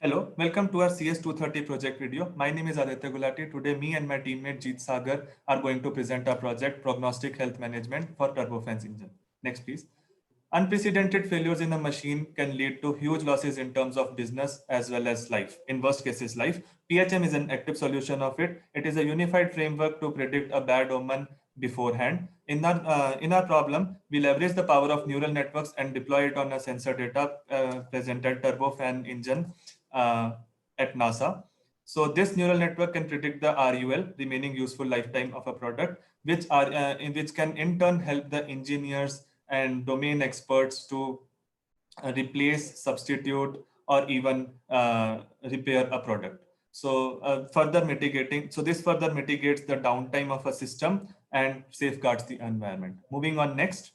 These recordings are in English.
Hello, welcome to our CS230 project video. My name is Aditya Gulati. Today, me and my teammate Jeet Sagar are going to present our project, Prognostic Health Management for Turbofans engine. Next, please. Unprecedented failures in a machine can lead to huge losses in terms of business as well as life. In worst cases, life. PHM is an active solution of it. It is a unified framework to predict a bad omen beforehand. In our problem, we leverage the power of neural networks and deploy it on a sensor data presented turbofan engine uh, at NASA. So this neural network can predict the RUL, remaining useful lifetime of a product, which can in turn help the engineers and domain experts to replace, substitute, or even repair a product. So this further mitigates the downtime of a system and safeguards the environment. Moving on next.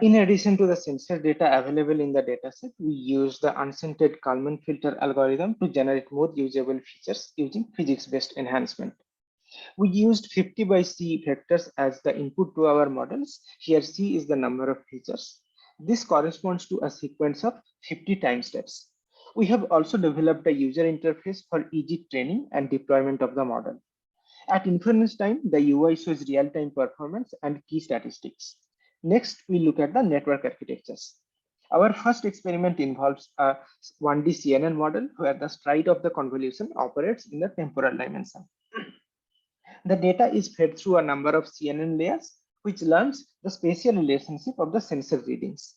In addition to the sensor data available in the dataset, we use the unscented Kalman filter algorithm to generate more usable features using physics-based enhancement. We used 50 by C vectors as the input to our models. Here C is the number of features. This corresponds to a sequence of 50 time steps. We have also developed a user interface for easy training and deployment of the model. At inference time, the UI shows real-time performance and key statistics. Next, we look at the network architectures. Our first experiment involves a 1D CNN model where the stride of the convolution operates in the temporal dimension. The data is fed through a number of CNN layers, which learns the spatial relationship of the sensor readings.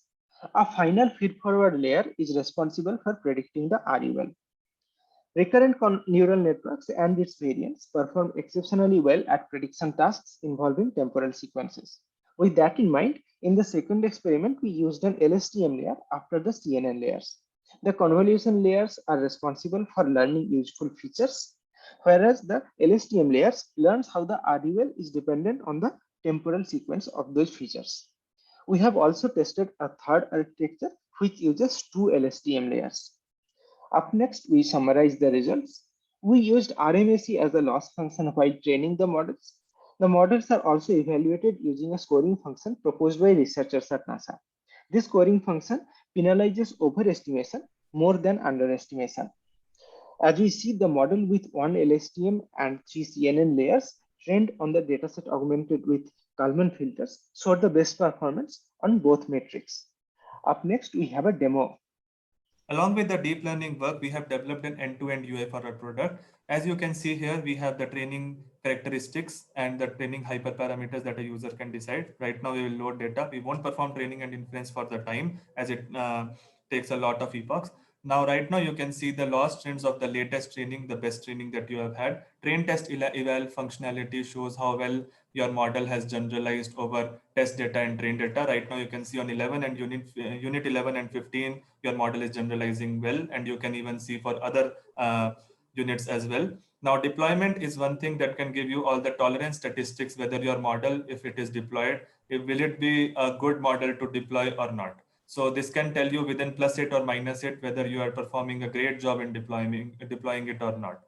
A final feed-forward layer is responsible for predicting the RUL. Recurrent neural networks and its variants perform exceptionally well at prediction tasks involving temporal sequences. With that in mind, in the second experiment, we used an LSTM layer after the CNN layers. The convolution layers are responsible for learning useful features, whereas the LSTM layers learns how the RUL is dependent on the temporal sequence of those features. We have also tested a third architecture which uses two LSTM layers. Up next, we summarize the results. We used RMSE as a loss function while training the models. The models are also evaluated using a scoring function proposed by researchers at NASA. This scoring function penalizes overestimation more than underestimation. As we see, the model with one LSTM and three CNN layers trained on the dataset augmented with Kalman filters showed the best performance on both metrics. Up next, we have a demo. Along with the deep learning work, we have developed an end-to-end UI for our product. As you can see here, we have the training characteristics and the training hyperparameters that a user can decide. Right now, we will load data. We won't perform training and inference for the time as it takes a lot of epochs. Now, right now, you can see the loss trends of the latest training, the best training that you have had. Train test eval functionality shows how well your model has generalized over test data and train data. Right now, you can see on 11 and unit 11 and 15, your model is generalizing well, and you can even see for other units as well. Now, deployment is one thing that can give you all the tolerance statistics, whether your model, if it is deployed, will it be a good model to deploy or not. So this can tell you within +8 or -8 whether you are performing a great job in deploying it or not.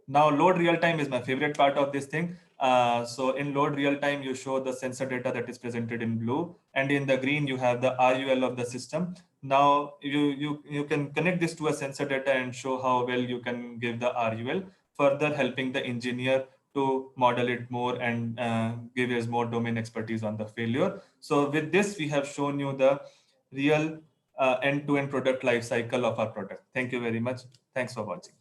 Now, load real time is my favorite part of this thing. So in load real time, you show the sensor data that is presented in blue, and in the green, you have the RUL of the system. Now you can connect this to a sensor data and show how well you can give the RUL, further helping the engineer to model it more and give us more domain expertise on the failure. So with this, we have shown you the real end-to-end product life cycle of our product. Thank you very much. Thanks for watching.